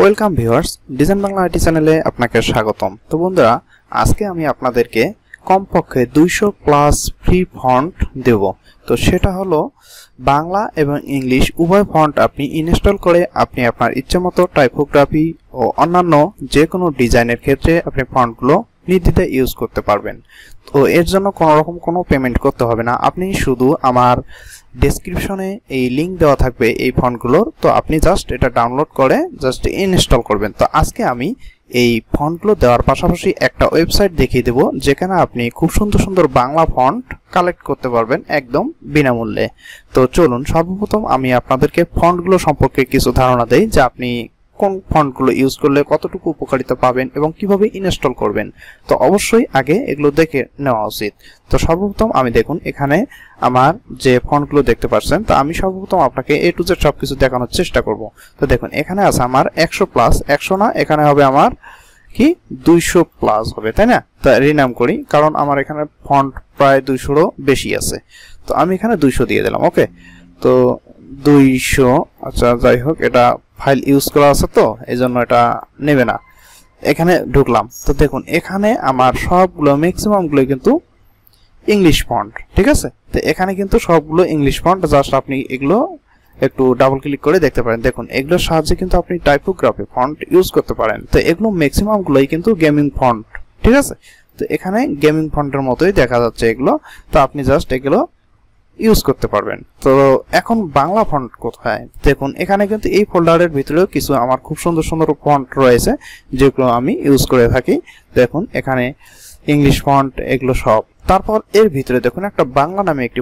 Welcome viewers, design Bangla IT চ্যানেলে আপনাকে স্বাগতম। তো বন্ধুরা, আজকে আমি আপনাদেরকে কমপক্ষে 200 প্লাস ফ্রি ফন্ট দেব। তো সেটা হলো বাংলা এবং ইংলিশ উভয় ফন্ট আপনি ইনস্টল করে আপনি আপনার ইচ্ছেমতো টাইপোগ্রাফি ও অন্যান্য যে কোনো ডিজাইনের ক্ষেত্রে আপনি ফন্টগুলো নির্দ্বিধায় ইউজ করতে পারবেন। তো এর জন্য কোনো রকম কোনো পেমেন্ট করতে হবে না। আপনি শুধু আমার ডেসক্রিপশনে এই লিংক দেওয়া থাকবে এই ফন্টগুলোর, তো আপনি জাস্ট এটা ডাউনলোড করে জাস্ট ইনস্টল করবেন। তো আজকে আমি এই ফন্টগুলো দেওয়ার পাশাপাশি একটা ওয়েবসাইট দেখিয়ে দেব যেখানে আপনি খুব সুন্দর সুন্দর বাংলা ফন্ট কালেক্ট করতে পারবেন একদম বিনামূল্যে। তো চলুন সর্বপ্রথম আমি আপনাদেরকে ফন্টগুলো সম্পর্কে কিছু ধারণা দেই যে আপনি কোন ফন্টগুলো ইউজ করলে কতটুকু উপকারিতা পাবেন এবং কিভাবে ইনস্টল করবেন। তো অবশ্যই আগে এগুলো দেখে নেওয়া উচিত। তো সর্বপ্রথম আমি দেখুন এখানে আমার যে ফন্টগুলো দেখতে পাচ্ছেন, তো আমি সর্বপ্রথম আপনাকে A to Z সবকিছু দেখানোর চেষ্টা করব। তো দেখুন এখানে আছে আমার 100 প্লাস, 100 না, এখানে হবে আমার কি 200 প্লাস হবে, তাই না? তো রিনাম করি কারণ আমার এখানে ফন্ট প্রায় 200-রও বেশি আছে। তো আমি এখানে 200 দিয়ে দিলাম। ওকে, তো 200, আচ্ছা যাই হোক, এটা ফাইল ইউজ করা আছে তো এই জন্য এটা নেবে না। এখানে ঢুকলাম, তো দেখুন এখানে আমার সবগুলো ম্যাক্সিমামগুলো কিন্তু ইংলিশ ফন্ট, ঠিক আছে? তো এখানে কিন্তু সবগুলো ইংলিশ ফন্ট। জাস্ট আপনি এগুলো একটু ডাবল ক্লিক করে দেখতে পারেন। দেখুন এগুলোর সাহায্যে কিন্তু আপনি টাইপোগ্রাফি ফন্ট ইউজ করতে পারেন। তো এগুলো ম্যাক্সিমামগুলোই কিন্তু গেমিং ফন্ট, ঠিক আছে? তো এখানে গেমিং ফন্টের মতোই দেখা যাচ্ছে এগুলো। তো আপনি জাস্ট এগুলো ইউজ করতে পারবেন। তো এখন বাংলা ফন্ট কোথায়? দেখুন এখানে কিন্তু এই ফোল্ডারের ভিতরেও কিছু আমার খুব সুন্দর সুন্দর ফন্ট রয়েছে যেগুলো আমি ইউজ করে থাকি। দেখুন এখানে ইংলিশ ফন্ট এগুলো সব। তারপর এর ভিতরে দেখুন একটা বাংলা নামে একটি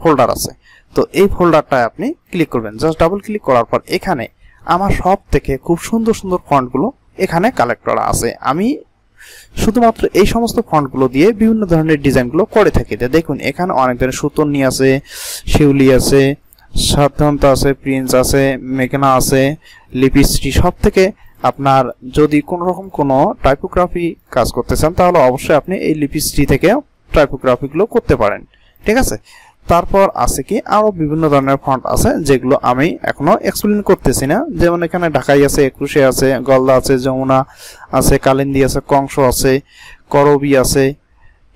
ফোল্ডার আছে। তো এই ফোল্ডারটায় আপনি ক্লিক করবেন। জাস্ট ডাবল ক্লিক করার পর এখানে আমার সব থেকে খুব সুন্দর সুন্দর ফন্টগুলো এখানে কালেক্ট করা আছে। আমি শুধুমাত্র এই সমস্ত ফন্টগুলো দিয়ে বিভিন্ন ধরনের ডিজাইনগুলো করে থাকি। দেখুন এখানে অনেক ধরনের সুতন্নি আছে, শিউলি আছে, সাধারণত আছে, প্রিন্স আছে, মেঘনা আছে, লিপিশ্রী। সব থেকে আপনার যদি কোনো রকম কোনো টাইপোগ্রাফি কাজ করতে চান তাহলে অবশ্যই আপনি এই লিপিশ্রী থেকে টাইপোগ্রাফিগুলো করতে পারেন, ঠিক আছে? তারপর আছে কি আরো বিভিন্ন ধরনের ফন্ট আছে যেগুলো আমি এখনো এক্সপ্লেন করতেছি না। যেমন এখানে ঢাকাই আছে, একুশে আছে, গলদা আছে, যমুনা আছে, কালিন্দী আছে, কংস আছে, করবি আছে,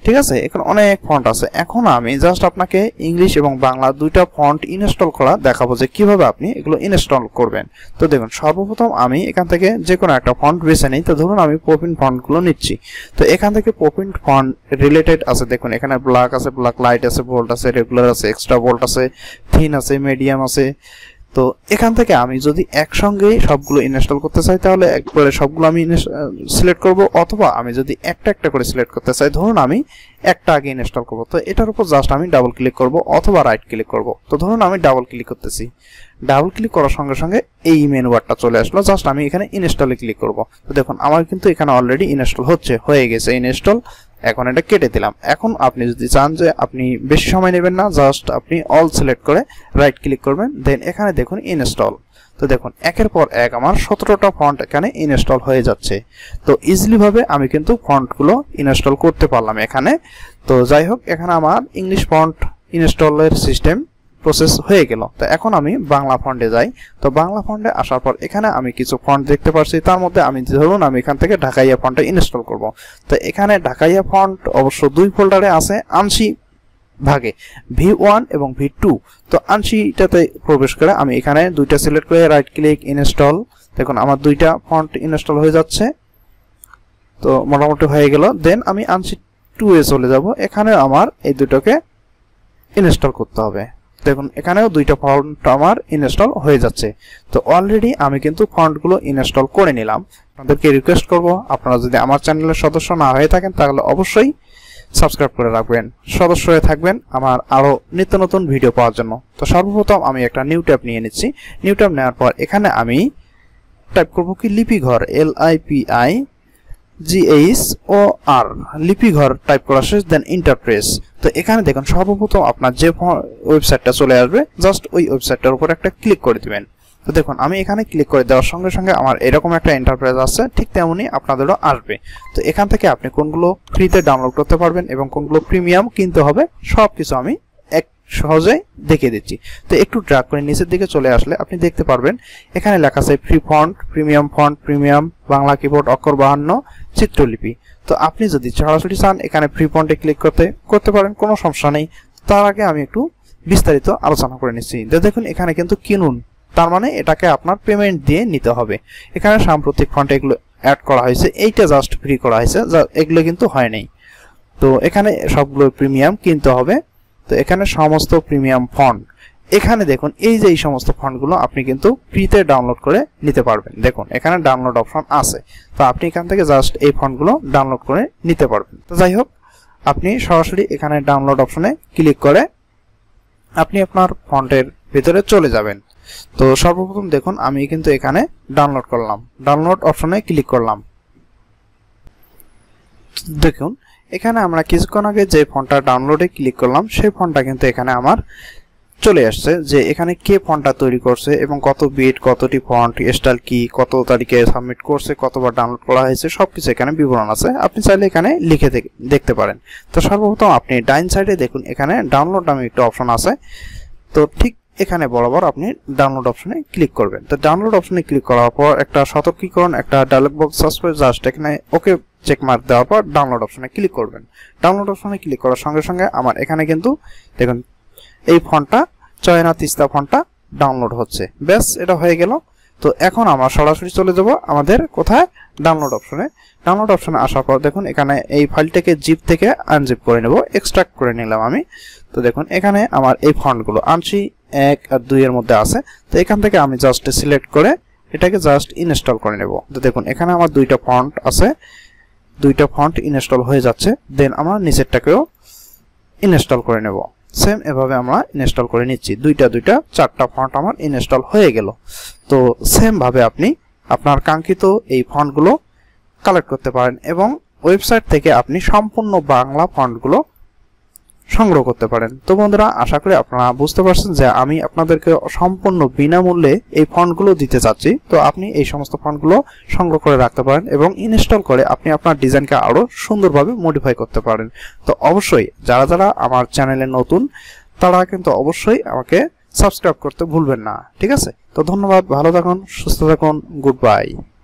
ঠিক আছে? এখন অনেক ফন্ট আছে। এখন আমি জাস্ট আপনাকে ইংলিশ এবং বাংলা দুইটা ফন্ট ইনস্টল করা দেখাবো যে কিভাবে আপনি এগুলো ইনস্টল করবেন। তো দেখুন সর্বপ্রথম আমি এখান থেকে যে কোনো একটা ফন্ট বেছে নিই। তো ধরুন আমি পপিন ফন্টগুলো নিচ্ছি। তো এখান থেকে পপিন ফন্ট রিলেটেড আছে। দেখুন এখানে ব্ল্যাক আছে, ব্ল্যাক লাইট আছে, বোল্ড আছে, রেগুলার আছে, এক্সট্রা বোল্ড আছে, থিন আছে, মিডিয়াম আছে। তো এখান থেকে আমি যদি একসঙ্গে সবগুলো ইনস্টল করতে চাই তাহলে একবারে সবগুলো আমি সিলেক্ট করব, অথবা আমি যদি একটা একটা করে সিলেক্ট করতে চাই, ধরুন আমি একটা আগে ইনস্টল করব, তো এটার উপর জাস্ট আমি ডাবল ক্লিক করব অথবা রাইট ক্লিক করব। তো ধরুন আমি ডাবল ক্লিক করতেছি, ডাবল ক্লিক করার সঙ্গে সঙ্গে এই মেনু বারটা চলে আসলো। জাস্ট আমি এখানে ইনস্টলে ক্লিক করব। তো দেখুন আমার কিন্তু এখানে অলরেডি ইনস্টল হয়ে গেছে ইনস্টল। এখন এটা কেটে দিলাম। এখন আপনি যদি চান যে আপনি বেশি সময় নেবেন না, জাস্ট আপনি অল সিলেক্ট করে রাইট ক্লিক করবেন, দেন এখানে দেখুন ইনস্টল। তো দেখুন একের পর এক আমার 17টা ফন্ট এখানে ইনস্টল হয়ে যাচ্ছে। তো ইজিলি ভাবে আমি কিন্তু ফন্টগুলো ইনস্টল করতে পারলাম এখানে। তো যাই হোক, এখানে আমার ইংলিশ ফন্ট ইনস্টলের সিস্টেম প্রসেস হয়ে গেল। তো এখন আমি বাংলা ফন্টে যাই। তো বাংলা ফন্টে আসার পর এখানে আমি কিছু ফন্ট দেখতে পাচ্ছি। তার মধ্যে আমি ধরুন আমি এখান থেকে ঢাকাইয়া ফন্টে ইনস্টল করব। তো এখানে ঢাকাইয়া ফন্ট অবশ্য দুই ফোল্ডারে আছে, আংশি ভাগে V1 এবং V2। তো আংশিটাতে প্রবেশ করে আমি এখানে দুইটা সিলেক্ট করে রাইট ক্লিক ইনস্টল। দেখুন আমার দুইটা ফন্ট ইনস্টল হয়ে যাচ্ছে। তো মোটামুটি হয়ে গেল। দেন আমি আংশি 2 এ চলে যাব। এখানে আমার এই দুটোকে ইনস্টল করতে হবে। দেখুন এখানেও দুইটা ফন্ট আমার ইনস্টল হয়ে যাচ্ছে। তো অলরেডি আমি কিন্তু ফন্টগুলো ইনস্টল করে নিলাম। আপনাদেরকে রিকোয়েস্ট করব, আপনারা যদি আমার চ্যানেলের সদস্য না হয়ে থাকেন তাহলে অবশ্যই সাবস্ক্রাইব করে রাখবেন, সদস্য হয়ে থাকবেন আমার আরো নিত্য নতুন ভিডিও পাওয়ার জন্য। তো সর্বপ্রথম আমি একটা নিউ ট্যাব নিয়ে নিচ্ছি। নিউ ট্যাব নেওয়ার পর এখানে আমি টাইপ করব কি লিপিঘর, LIPIGHOR, লিপিঘর টাইপ করা শেষ, দেন ইন্টারপ্রেস। তো এখানে দেখুন সর্বপ্রথম আপনার যে ওয়েবসাইটটা চলে আসবে, জাস্ট ওই ওয়েবসাইটটার উপর একটা ক্লিক করে দিবেন। তো দেখুন আমি এখানে ক্লিক করে দেওয়ার সঙ্গে সঙ্গে আমার এরকম একটা ইন্টারপ্রেস আসছে, ঠিক তেমনই আপনাদেরও আসবে। তো এখান থেকে আপনি কোনগুলো ফ্রিতে ডাউনলোড করতে পারবেন এবং কোনগুলো প্রিমিয়াম কিনতে হবে সবকিছু আমি সহজেই দেখিয়ে দিচ্ছি। তো একটু ড্র্যাগ করে নিচের দিকে চলে আসলে আপনি দেখতে পারবেন এখানে লেখা আছে free font, premium, Bangla keyboard, অক্ষর 52, চিত্রলিপি। তো আপনি যদি সরাসরি চান এখানে ফ্রি ফন্টে ক্লিক করতে পারেন, কোনো সমস্যা নেই। তার আগে আমি একটু বিস্তারিত আলোচনা করে নিচ্ছি। দেখুন এখানে কিন্তু কিনুন, তার মানে এটাকে আপনার পেমেন্ট দিয়ে নিতে হবে। এখানে সাম্প্রতিক ফন্ট এগুলো অ্যাড করা হয়েছে, এইটা জাস্ট ফ্রি করা হয়েছে, এগুলো কিন্তু হয় নাই। তো এখানে সবগুলো প্রিমিয়াম কিনতে হবে। তো এখানে সমস্ত প্রিমিয়াম ফন্ট, এখানে দেখুন এই যে এই সমস্ত ফন্টগুলো আপনি কিন্তু ফ্রিতে ডাউনলোড করে নিতে পারবেন। দেখুন এখানে ডাউনলোড অপশন আছে, তো আপনি এখান থেকে জাস্ট এই ফন্টগুলো ডাউনলোড করে নিতে পারবেন। তো যাই হোক, আপনি সরাসরি এখানে ডাউনলোড অপশনে ক্লিক করে আপনি আপনার ফন্টের ভিতরে চলে যাবেন। তো সর্বপ্রথম দেখুন আমি কিন্তু এখানে ডাউনলোড করলাম, ডাউনলোড অপশনে ক্লিক করলাম। দেখুন এখানে আমরা কিছুক্ষণ আগে যে ফন্টটা ডাউনলোডে ক্লিক করলাম সেই ফন্টটা কিন্তু এখানে আমার চলে আসছে, যে এখানে কে ফন্টটা তৈরি করছে এবং কত বিট, কতটি ফন্ট স্টাইল কি, কত তারিখে সাবমিট করছে, কতবার ডাউনলোড করা হয়েছে, সবকিছু এখানে বিবরণ আছে। আপনি চাইলে এখানে লিখে দেখতে পারেন। তো সর্বপ্রথম আপনি ডাইন সাইডে দেখুন এখানে ডাউনলোড নামে একটা অপশন আছে। তো ঠিক এখানে বরাবর আপনি ডাউনলোড অপশনে ক্লিক করবেন। তো ডাউনলোড অপশনে ক্লিক করার পর একটা সতর্কীকরণ, একটা ডায়লগ বক্স আসবে, জাস্ট এখানে ওকে চেক মার্ক দেওয়ার পর ডাউনলোড অপশনে ক্লিক করবেন। ডাউনলোড অপশনে ক্লিক করার সঙ্গে সঙ্গে আমার এখানে কিন্তু দেখুন এই ফন্টটা চয়না তিস্তা ফন্টটা ডাউনলোড হচ্ছে। ব্যাস, এটা হয়ে গেল। তো এখন আমরা সরাসরি চলে যাব আমাদের কোথায়, ডাউনলোড অপশনে। ডাউনলোড অপশনে আসার পর দেখুন এখানে এই ফাইলটাকে জিপ থেকে আনজিপ করে নেব, এক্সট্রাক্ট করে নিলাম আমি। তো দেখুন এখানে আমার এই ফন্টগুলো আনছি 1 আর 2 এর মধ্যে আছে। তো এখান থেকে আমি জাস্ট সিলেক্ট করে এটাকে জাস্ট ইনস্টল করে নেব। তো দেখুন এখানে আমার 2টা ফন্ট আছে, 2টা ফন্ট ইনস্টল হয়ে যাচ্ছে। দেন আমরা নিচেরটাকেও ইনস্টল করে নেব। সেম এভাবে আমরা ইনস্টল করে নিচ্ছি, 4টা ফন্ট আমার ইনস্টল হয়ে গেল। তো সেম ভাবে আপনি আপনার কাঙ্ক্ষিত এই ফন্টগুলো কালেক্ট করতে পারেন এবং ওয়েবসাইট থেকে আপনি সম্পূর্ণ বাংলা ফন্টগুলো সংগ্রহ করতে পারেন। তো বন্ধুরা, আশা করি আপনারা বুঝতে পারছেন যে আমি আপনাদেরকে সম্পূর্ণ বিনামূল্যে এই ফন্টগুলো দিতে চাচ্ছি। তো আপনি এই সমস্ত ফন্টগুলো সংগ্রহ করে রাখতে পারেন এবং ইনস্টল করে আপনি আপনার ডিজাইনকে আরো সুন্দরভাবে মডিফাই করতে পারেন। তো অবশ্যই যারা আমার চ্যানেলে নতুন তারা কিন্তু অবশ্যই আমাকে সাবস্ক্রাইব করতে ভুলবেন না, ঠিক আছে? তো ধন্যবাদ, ভালো থাকুন, সুস্থ থাকুন, গুড বাই।